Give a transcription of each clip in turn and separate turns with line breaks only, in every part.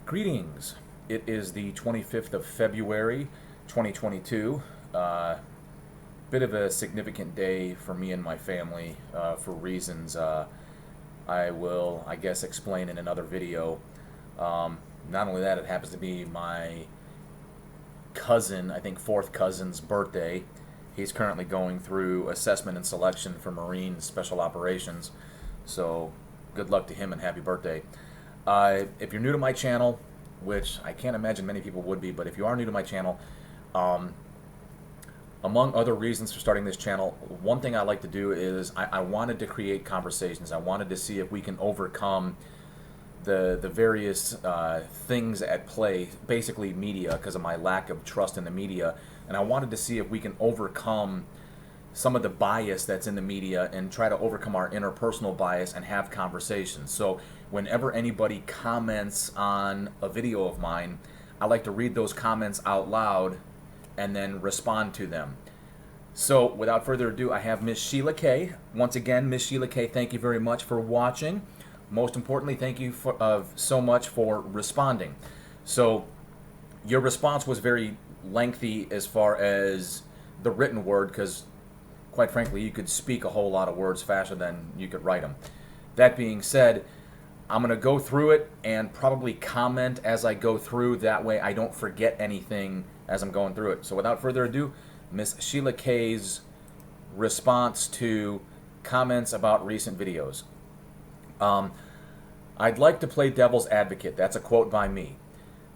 Greetings. It is the 25th of February, 2022. Bit of a significant day for me and my family for reasons I will, I guess, explain in another video. Not only that, it happens to be my cousin, I think fourth cousin's birthday. He's currently going through assessment and selection for Marine Special Operations. So good luck to him and happy birthday. If you're new to my channel, which I can't imagine many people would be, but if you are new to my channel, among other reasons for starting this channel, one thing I like to do is I wanted to create conversations. I wanted to see if we can overcome the various things at play, basically media, because of my lack of trust in the media. And I wanted to see if we can overcome some of the bias that's in the media and try to overcome our interpersonal bias and have conversations. So whenever anybody comments on a video of mine, I like to read those comments out loud and then respond to them. So without further ado, I have Miss Sheila K. Once again, Miss Sheila K., thank you very much for watching. Most importantly, thank you so much for responding. So your response was very lengthy as far as the written word, because quite frankly, you could speak a whole lot of words faster than you could write them. That being said, I'm going to go through it and probably comment as I go through. That way I don't forget anything as I'm going through it. So without further ado, Miss Sheila K.'s response to comments about recent videos. I'd like to play devil's advocate. That's a quote by me.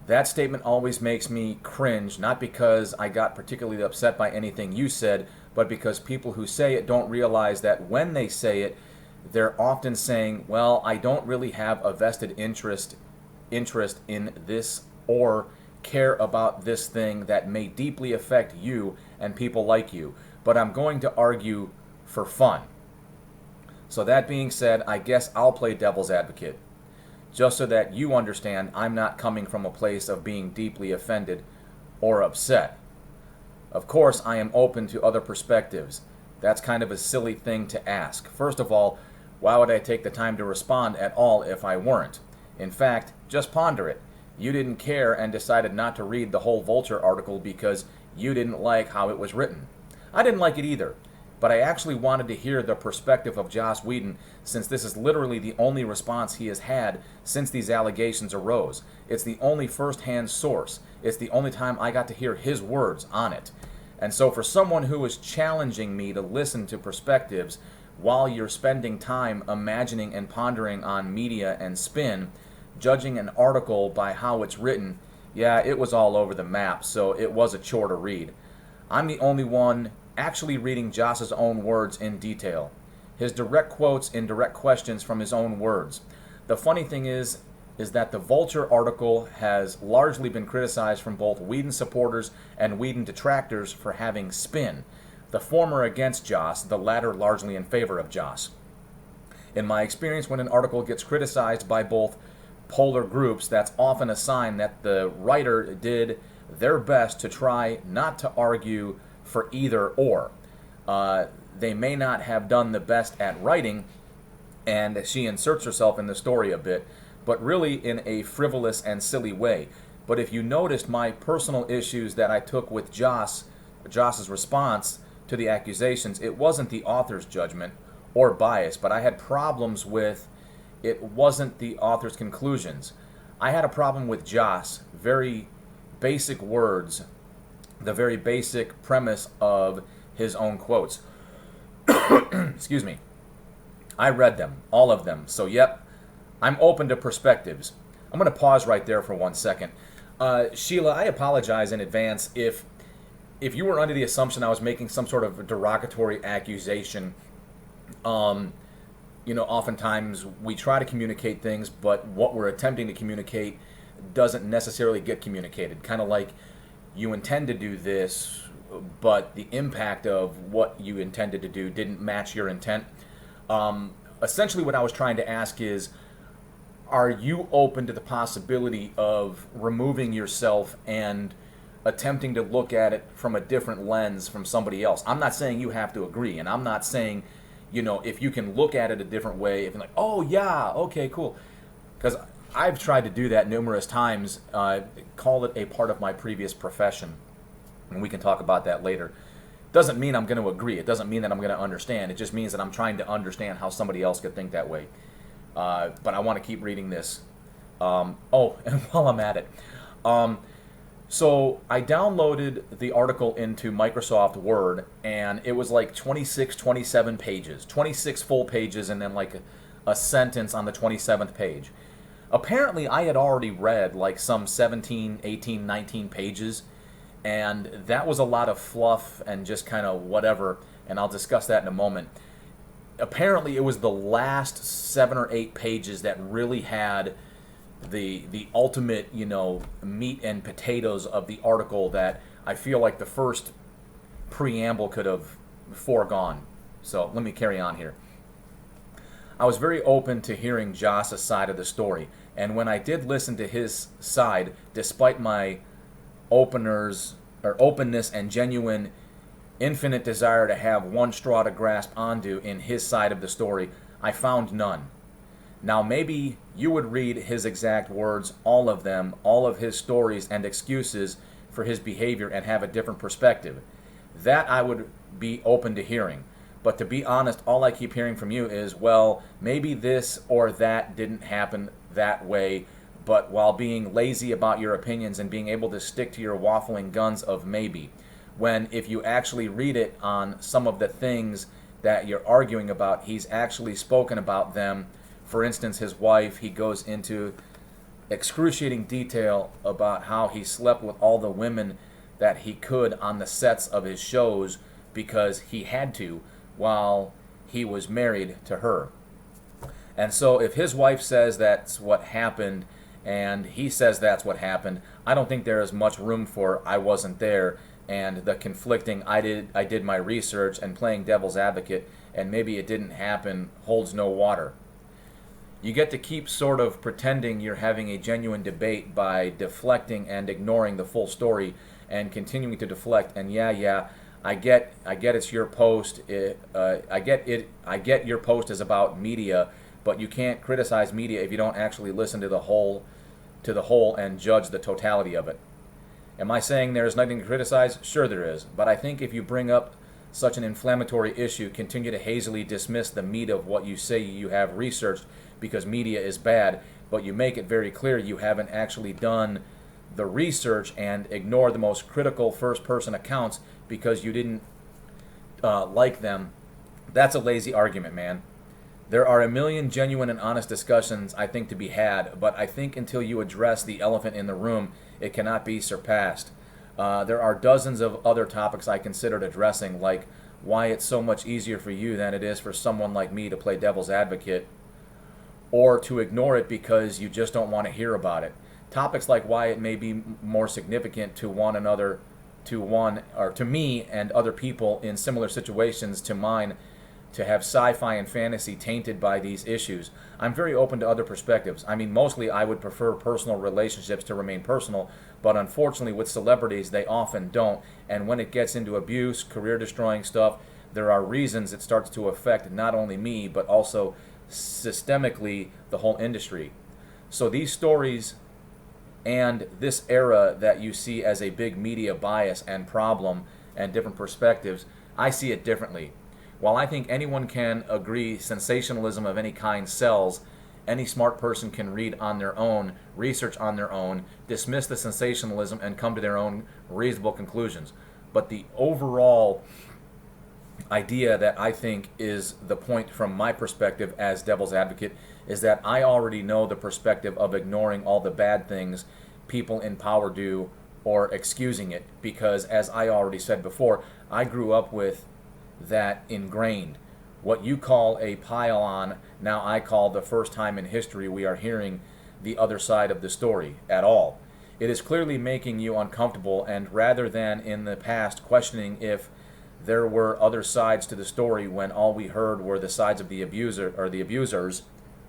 That statement always makes me cringe, not because I got particularly upset by anything you said, but because people who say it don't realize that when they say it, they're often saying, well, I don't really have a vested interest in this or care about this thing that may deeply affect you and people like you, but I'm going to argue for fun. So that being said, I guess I'll play devil's advocate, just so that you understand I'm not coming from a place of being deeply offended or upset. Of course, I am open to other perspectives. That's kind of a silly thing to ask. First of all, why would I take the time to respond at all if I weren't? In fact, just ponder it. You didn't care and decided not to read the whole Vulture article because you didn't like how it was written. I didn't like it either, but I actually wanted to hear the perspective of Joss Whedon, since this is literally the only response he has had since these allegations arose. It's the only first-hand source. It's the only time I got to hear his words on it. And so for someone who is challenging me to listen to perspectives while you're spending time imagining and pondering on media and spin, judging an article by how it's written, yeah, it was all over the map, so it was a chore to read. I'm the only one actually reading Joss's own words in detail. His direct quotes in direct questions from his own words. The funny thing is that the Vulture article has largely been criticized from both Whedon supporters and Whedon detractors for having spin. The former against Joss, the latter largely in favor of Joss. In my experience, when an article gets criticized by both polar groups, that's often a sign that the writer did their best to try not to argue for either or. They may not have done the best at writing, and she inserts herself in the story a bit, but really in a frivolous and silly way. But if you noticed my personal issues that I took with Joss's response to the accusations, it wasn't the author's judgment or bias, but I had problems with it wasn't the author's conclusions. I had a problem with Joss, very basic words, the very basic premise of his own quotes. Excuse me. I read them, all of them, so yep, I'm open to perspectives. I'm going to pause right there for 1 second. Sheila, I apologize in advance if you were under the assumption I was making some sort of derogatory accusation. You know, oftentimes we try to communicate things, but what we're attempting to communicate doesn't necessarily get communicated. Kind of like you intend to do this, but the impact of what you intended to do didn't match your intent. Essentially what I was trying to ask is, are you open to the possibility of removing yourself and attempting to look at it from a different lens from somebody else? I'm not saying you have to agree, and I'm not saying, you know, if you can look at it a different way, if you're like, oh yeah, okay, cool. Because I've tried to do that numerous times, call it a part of my previous profession, and we can talk about that later. Doesn't mean I'm going to agree. It doesn't mean that I'm going to understand. It just means that I'm trying to understand how somebody else could think that way. But I want to keep reading this. Oh, and while I'm at it, so I downloaded the article into Microsoft Word, and it was like 26, 27 pages, 26 full pages, and then like a sentence on the 27th page. Apparently, I had already read like some 17, 18, 19 pages, and that was a lot of fluff and just kind of whatever, and I'll discuss that in a moment. Apparently, it was the last 7 or 8 pages that really had the ultimate, meat and potatoes of the article that I feel like the first preamble could have foregone. So let me carry on here. I was very open to hearing Joss's side of the story, and when I did listen to his side, despite my openness and genuine infinite desire to have one straw to grasp onto in his side of the story, I found none. Now maybe you would read his exact words, all of them, all of his stories and excuses for his behavior, and have a different perspective. That I would be open to hearing. But to be honest, all I keep hearing from you is, well, maybe this or that didn't happen that way, but while being lazy about your opinions and being able to stick to your waffling guns of maybe. When if you actually read it on some of the things that you're arguing about, he's actually spoken about them. For instance, his wife, he goes into excruciating detail about how he slept with all the women that he could on the sets of his shows because he had to while he was married to her. And so if his wife says that's what happened and he says that's what happened, I don't think there is much room for I wasn't there and the conflicting I did my research and playing devil's advocate and maybe it didn't happen holds no water. You get to keep sort of pretending you're having a genuine debate by deflecting and ignoring the full story and continuing to deflect. And I get it's your post. I get your post is about media, but you can't criticize media if you don't actually listen to the whole and judge the totality of it. Am I saying there is nothing to criticize? Sure there is, but I think if you bring up such an inflammatory issue, continue to hazily dismiss the meat of what you say you have researched because media is bad, but you make it very clear you haven't actually done the research and ignore the most critical first-person accounts because you didn't like them, that's a lazy argument, man. There are a million genuine and honest discussions, I think, to be had, but I think until you address the elephant in the room, it cannot be surpassed. There are dozens of other topics I considered addressing, like why it's so much easier for you than it is for someone like me to play devil's advocate, or to ignore it because you just don't want to hear about it. Topics like why it may be more significant to me and other people in similar situations to mine to have sci-fi and fantasy tainted by these issues. I'm very open to other perspectives. I mean, mostly I would prefer personal relationships to remain personal, but unfortunately with celebrities they often don't, and when it gets into abuse, career-destroying stuff, there are reasons it starts to affect not only me, but also systemically the whole industry. So these stories and this era that you see as a big media bias and problem and different perspectives, I see it differently. While I think anyone can agree sensationalism of any kind sells, any smart person can read on their own, research on their own, dismiss the sensationalism, and come to their own reasonable conclusions. But the overall idea that I think is the point from my perspective as devil's advocate is that I already know the perspective of ignoring all the bad things people in power do or excusing it, because as I already said before, I grew up with that ingrained. What you call a pile-on, now I call the first time in history we are hearing the other side of the story at all. It is clearly making you uncomfortable, and rather than in the past questioning if there were other sides to the story when all we heard were the sides of the abuser or the abusers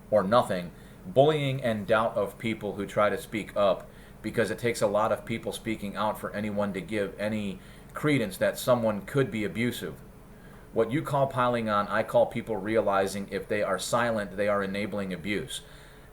or nothing, bullying and doubt of people who try to speak up, because it takes a lot of people speaking out for anyone to give any credence that someone could be abusive. What you call piling on, I call people realizing if they are silent, they are enabling abuse.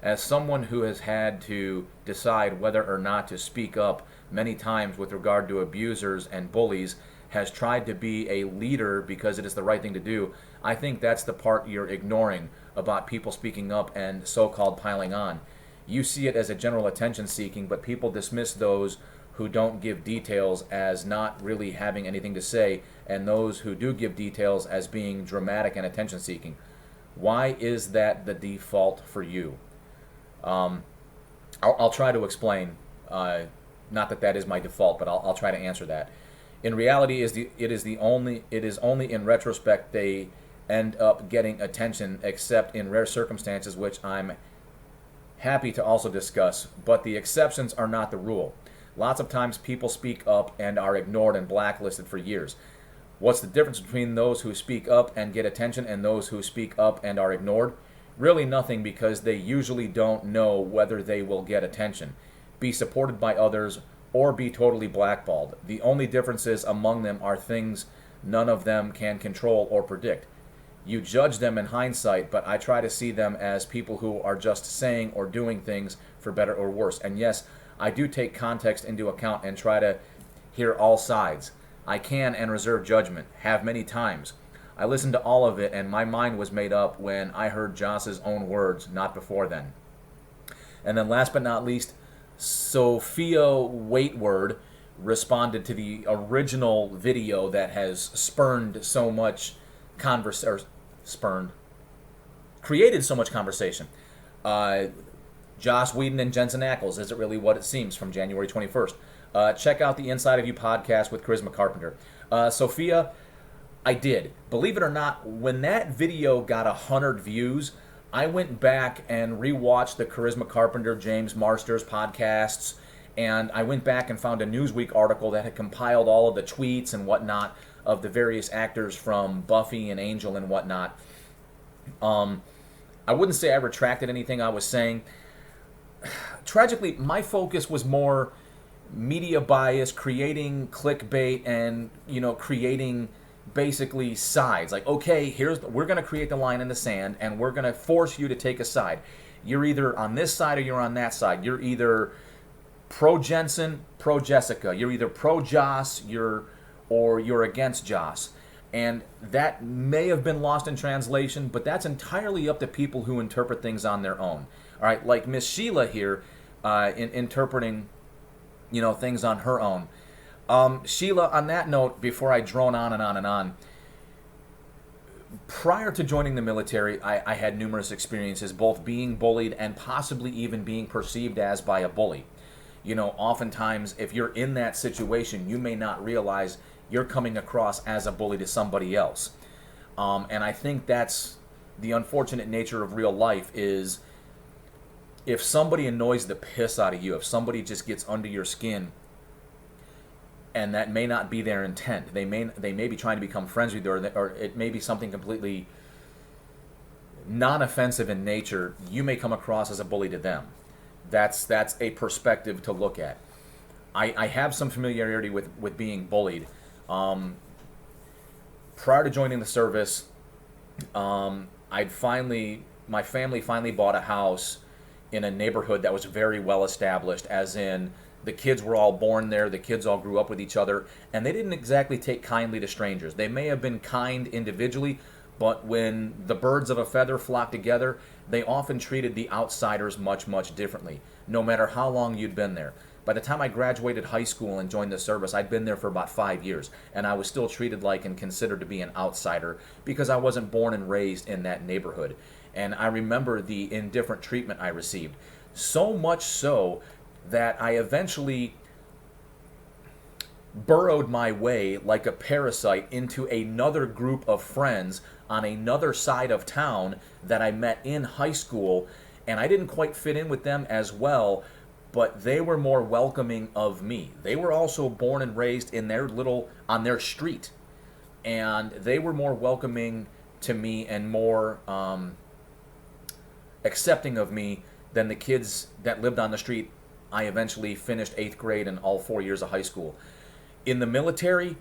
As someone who has had to decide whether or not to speak up many times with regard to abusers and bullies, has tried to be a leader because it is the right thing to do, I think that's the part you're ignoring about people speaking up and so-called piling on. You see it as a general attention seeking, but people dismiss those who don't give details as not really having anything to say, and those who do give details as being dramatic and attention seeking. Why is that the default for you? I'll try to explain. Not that that is my default, but I'll try to answer that. In reality, it is only in retrospect they end up getting attention, except in rare circumstances, which I'm happy to also discuss. But the exceptions are not the rule. Lots of times people speak up and are ignored and blacklisted for years. What's the difference between those who speak up and get attention and those who speak up and are ignored? Really nothing, because they usually don't know whether they will get attention, be supported by others, or be totally blackballed. The only differences among them are things none of them can control or predict. You judge them in hindsight, but I try to see them as people who are just saying or doing things for better or worse. And yes, I do take context into account and try to hear all sides. I can and reserve judgment, have many times. I listened to all of it, and my mind was made up when I heard Joss's own words, not before then. And then last but not least, Sophia Waitward responded to the original video that has spurned so much created so much conversation. Joss Whedon and Jensen Ackles, is it really what it seems, from January 21st. Check out the Inside of You podcast with Charisma Carpenter. Sophia, I did. Believe it or not, when that video got 100 views, I went back and rewatched the Charisma Carpenter, James Marsters podcasts, and I went back and found a Newsweek article that had compiled all of the tweets and whatnot of the various actors from Buffy and Angel and whatnot. I wouldn't say I retracted anything I was saying. Tragically, my focus was more media bias, creating clickbait, and creating basically sides. Like, okay, we're going to create the line in the sand, and we're going to force you to take a side. You're either on this side or you're on that side. You're either pro Jensen, pro Jessica. You're either pro Joss, or you're against Joss. And that may have been lost in translation, but that's entirely up to people who interpret things on their own. All right, like Miss Sheila here, in interpreting, things on her own. Sheila, on that note, before I drone on and on and on, prior to joining the military, I had numerous experiences, both being bullied and possibly even being perceived as by a bully. Oftentimes, if you're in that situation, you may not realize you're coming across as a bully to somebody else. And I think that's the unfortunate nature of real life, is if somebody annoys the piss out of you, if somebody just gets under your skin, and that may not be their intent, they may be trying to become friends with you, or it may be something completely non-offensive in nature, you may come across as a bully to them. That's a perspective to look at. I have some familiarity with being bullied. Prior to joining the service, my family finally bought a house in a neighborhood that was very well established, as in the kids were all born there, the kids all grew up with each other, and they didn't exactly take kindly to strangers. They may have been kind individually, but when the birds of a feather flock together, they often treated the outsiders much, much differently, no matter how long you'd been there. By the time I graduated high school and joined the service, I'd been there for about 5 years, and I was still treated like and considered to be an outsider because I wasn't born and raised in that neighborhood. And I remember the indifferent treatment I received. So much so that I eventually burrowed my way like a parasite into another group of friends on another side of town that I met in high school, and I didn't quite fit in with them as well, but they were more welcoming of me. They were also born and raised in on their street, and they were more welcoming to me and more accepting of me than the kids that lived on the street. I eventually finished 8th grade and all 4 years of high school. In the military,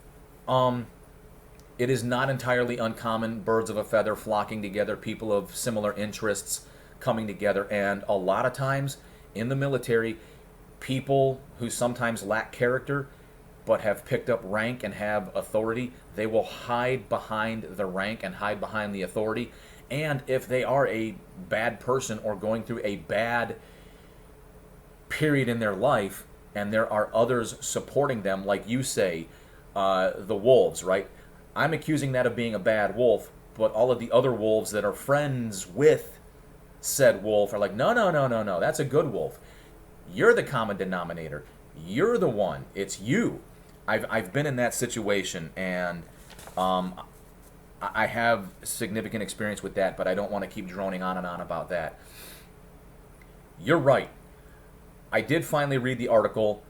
it is not entirely uncommon, birds of a feather flocking together, people of similar interests, coming together. And a lot of times in the military, people who sometimes lack character but have picked up rank and have authority, they will hide behind the rank and hide behind the authority. And if they are a bad person or going through a bad period in their life and there are others supporting them, like you say, the wolves, right? I'm accusing that of being a bad wolf, but all of the other wolves that are friends with said wolf are like, no, no, no, no, no, that's a good wolf. You're the common denominator. You're the one. It's you. I've been in that situation, and I have significant experience with that, but I don't want to keep droning on and on about that. You're right. I did finally read the article,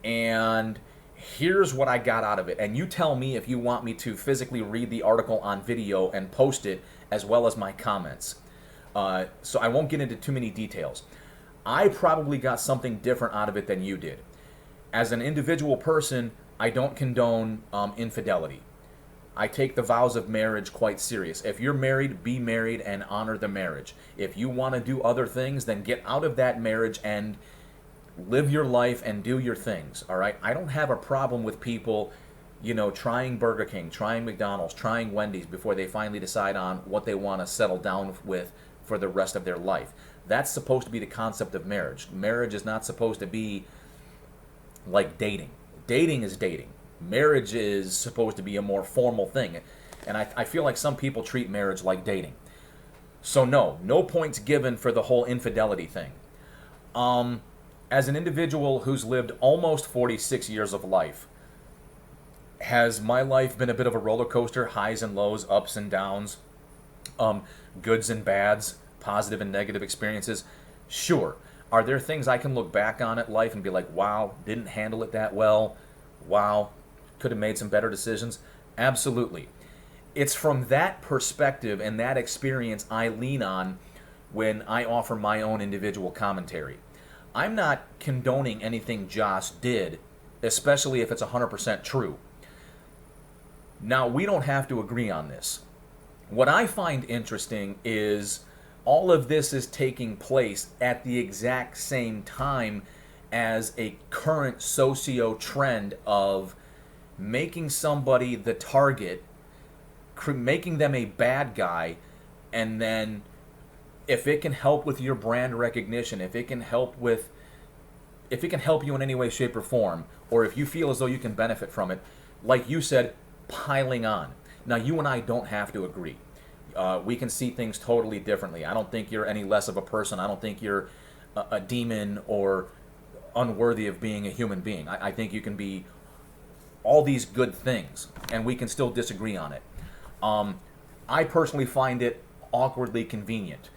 and here's what I got out of it. And you tell me if you want me to physically read the article on video and post it, as well as my comments. So I won't get into too many details. I probably got something different out of it than you did. As an individual person, I don't condone infidelity. I take the vows of marriage quite serious. If you're married, be married and honor the marriage. If you want to do other things, then get out of that marriage and live your life and do your things, all right? I don't have a problem with people, trying Burger King, trying McDonald's, trying Wendy's before they finally decide on what they want to settle down with for the rest of their life. That's supposed to be the concept of marriage. Marriage is not supposed to be like dating. Dating is dating. Marriage is supposed to be a more formal thing. And I feel like some people treat marriage like dating. So no points given for the whole infidelity thing. As an individual who's lived almost 46 years of life, has my life been a bit of a roller coaster, highs and lows, ups and downs, goods and bads, positive and negative experiences? Sure. Are there things I can look back on at life and be like, wow, didn't handle it that well, wow, could have made some better decisions? Absolutely. It's from that perspective and that experience I lean on when I offer my own individual commentary. I'm not condoning anything Josh did, especially if it's 100% true. Now, we don't have to agree on this. What I find interesting is all of this is taking place at the exact same time as a current socio-trend of making somebody the target, making them a bad guy, and then if it can help with your brand recognition, if it can help you in any way, shape, or form, or if you feel as though you can benefit from it, like you said, piling on. Now, you and I don't have to agree. We can see things totally differently. I don't think you're any less of a person. I don't think you're a demon or unworthy of being a human being. I think you can be all these good things, and we can still disagree on it. I personally find it awkwardly convenient.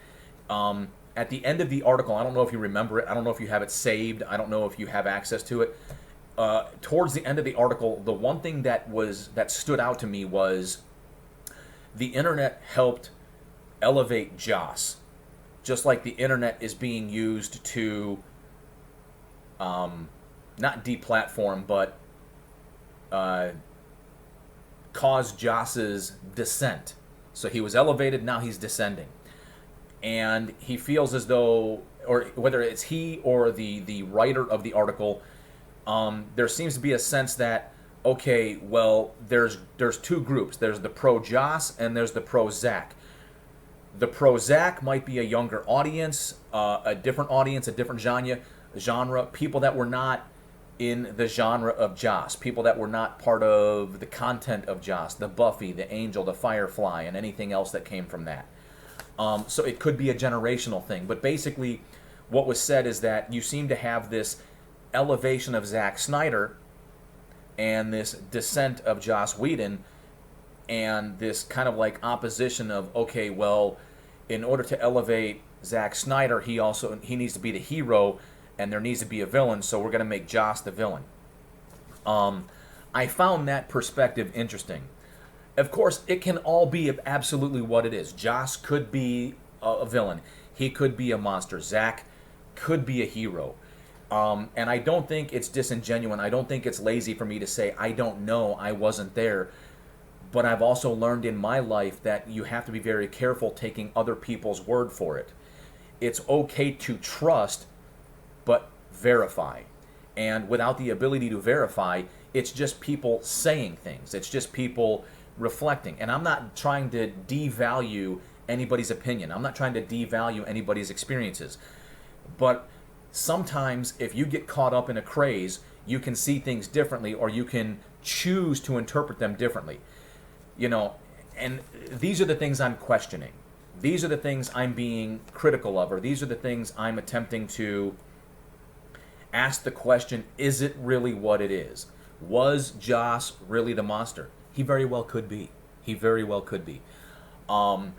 At the end of the article, I don't know if you remember it, I don't know if you have it saved, I don't know if you have access to it. Towards the end of the article, the one thing that stood out to me was the internet helped elevate Joss, just like the internet is being used to not deplatform, but cause Joss's descent. So he was elevated, now he's descending. And he feels as though, or whether it's he or the writer of the article, there seems to be a sense that, okay, well, there's two groups. There's the pro-Joss and there's the pro-Zach. The pro-Zach might be a younger audience, a different audience, a different genre, people that were not in the genre of Joss, people that were not part of the content of Joss, the Buffy, the Angel, the Firefly, and anything else that came from that. So it could be a generational thing. But basically, what was said is that you seem to have this elevation of Zack Snyder and this descent of Joss Whedon and this kind of like opposition of, okay, well, in order to elevate Zack Snyder, he needs to be the hero and there needs to be a villain, so we're going to make Joss the villain. I found that perspective interesting. Of course, it can all be absolutely what it is. Joss could be a villain. He could be a monster. Zack could be a hero. And I don't think it's disingenuous. I don't think it's lazy for me to say, I don't know, I wasn't there. But I've also learned in my life that you have to be very careful taking other people's word for it. it's okay to trust, but verify. And without the ability to verify, it's just people saying things. It's just people reflecting. And I'm not trying to devalue anybody's opinion. I'm not trying to devalue anybody's experiences. But sometimes if you get caught up in a craze, you can see things differently, or you can choose to interpret them differently. And these are the things I'm questioning. These are the things I'm being critical of, or these are the things I'm attempting to ask the question, is it really what it is? Was Joss really the monster? He very well could be. He very well could be. And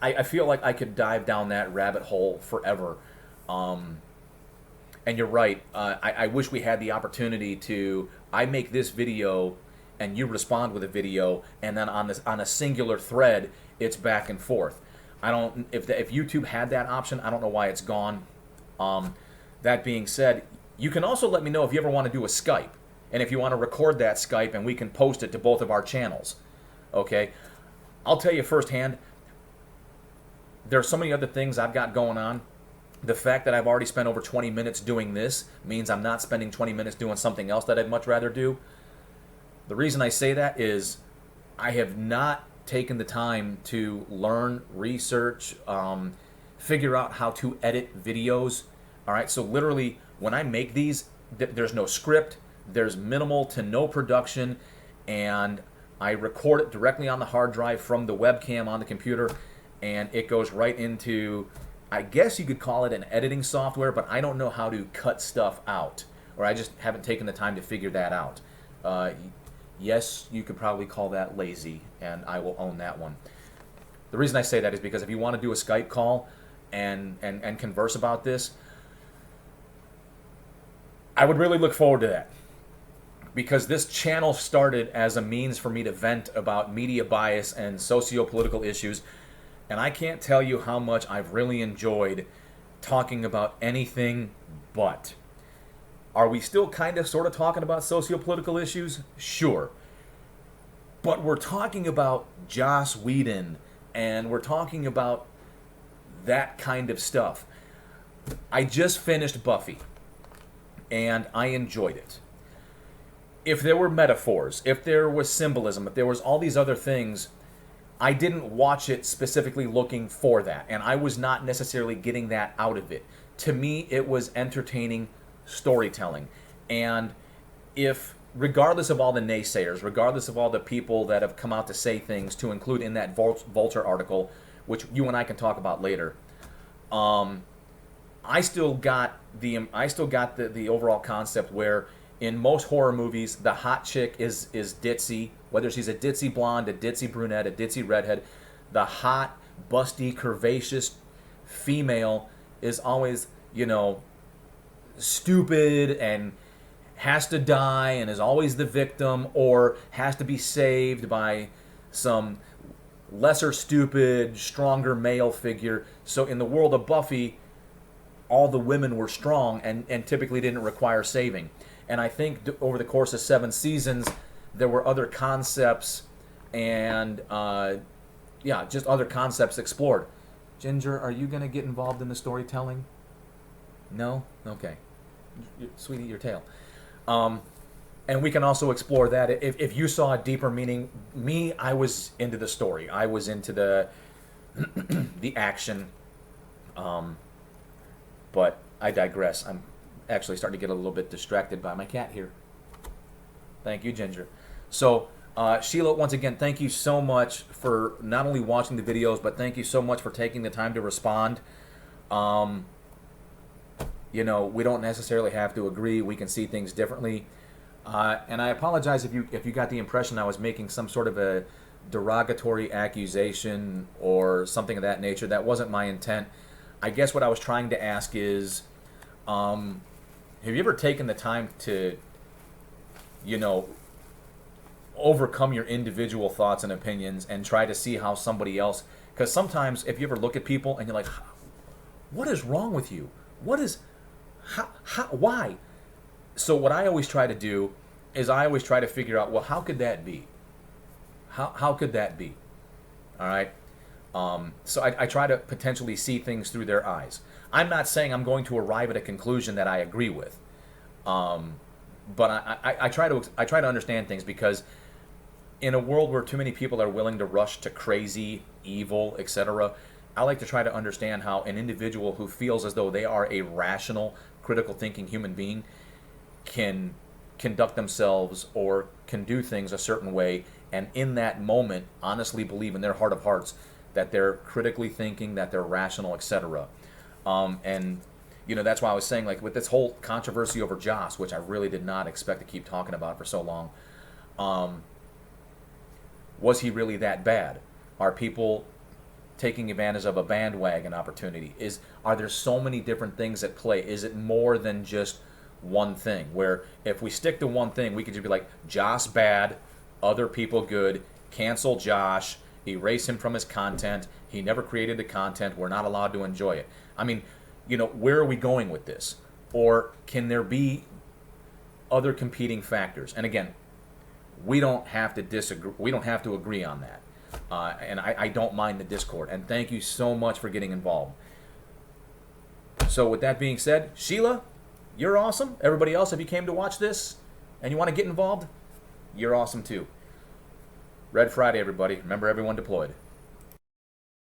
I feel like I could dive down that rabbit hole forever. And you're right. I wish we had the opportunity to, I make this video and you respond with a video, and then on a singular thread, it's back and forth. If YouTube had that option, I don't know why it's gone. That being said, you can also let me know if you ever want to do a Skype, and if you want to record that Skype and we can post it to both of our channels. Okay? I'll tell you firsthand, there are so many other things I've got going on. The fact that I've already spent over 20 minutes doing this means I'm not spending 20 minutes doing something else that I'd much rather do. The reason I say that is I have not taken the time to learn, research, figure out how to edit videos. All right, so literally when I make these, there's no script, there's minimal to no production, and I record it directly on the hard drive from the webcam on the computer, and it goes right into, I guess you could call it an editing software, but I don't know how to cut stuff out, or I just haven't taken the time to figure that out. Yes, you could probably call that lazy, and I will own that one. The reason I say that is because if you want to do a Skype call and converse about this, I would really look forward to that. Because this channel started as a means for me to vent about media bias and socio-political issues, and I can't tell you how much I've really enjoyed talking about anything but. Are we still kind of sort of talking about socio-political issues? Sure. But we're talking about Joss Whedon, and we're talking about that kind of stuff. I just finished Buffy, and I enjoyed it. If there were metaphors, if there was symbolism, if there was all these other things, I didn't watch it specifically looking for that, and I was not necessarily getting that out of it. To me, it was entertaining storytelling. And if, regardless of all the naysayers, regardless of all the people that have come out to say things, to include in that Vulture article, which you and I can talk about later, I still got the overall concept where in most horror movies the hot chick is ditzy, whether she's a ditzy blonde, a ditzy brunette, a ditzy redhead. The hot, busty, curvaceous female is always, stupid and has to die and is always the victim, or has to be saved by some lesser stupid, stronger male figure. So in the world of Buffy, all the women were strong and typically didn't require saving. And I think over the course of 7 seasons, there were other concepts and, just other concepts explored. Ginger, are you going to get involved in the storytelling? No? Okay. Sweetie, your tail. And we can also explore that. If you saw a deeper meaning, I was into the story. I was into the the action. But I digress. I'm actually starting to get a little bit distracted by my cat here. Thank you, Ginger. So, Sheila, once again, thank you so much for not only watching the videos, but thank you so much for taking the time to respond. We don't necessarily have to agree. We can see things differently. And I apologize if you got the impression I was making some sort of a derogatory accusation or something of that nature. That wasn't my intent. I guess what I was trying to ask is, have you ever taken the time to, overcome your individual thoughts and opinions and try to see how somebody else... Because sometimes if you ever look at people and you're like, what is wrong with you? Why? So what I always try to do is I always try to figure out, well, how could that be? How could that be? All right? So I try to potentially see things through their eyes. I'm not saying I'm going to arrive at a conclusion that I agree with, but I try to understand things, because in a world where too many people are willing to rush to crazy, evil, etc., I like to try to understand how an individual who feels as though they are a rational, critical thinking human being can conduct themselves or can do things a certain way, and in that moment honestly believe in their heart of hearts that they're critically thinking, that they're rational, etc. And that's why I was saying, like, with this whole controversy over Joss, which I really did not expect to keep talking about for so long, was he really that bad? Are people taking advantage of a bandwagon opportunity? Are there so many different things at play? Is it more than just one thing? Where if we stick to one thing, we could just be like, Joss bad, other people good, cancel Josh, erase him from his content, he never created the content, we're not allowed to enjoy it. I mean, where are we going with this? Or can there be other competing factors? And again, we don't have to disagree. We don't have to agree on that. And I don't mind the discord. And thank you so much for getting involved. So with that being said, Sheila, you're awesome. Everybody else, if you came to watch this and you want to get involved, you're awesome too. Red Friday, everybody. Remember, everyone deployed.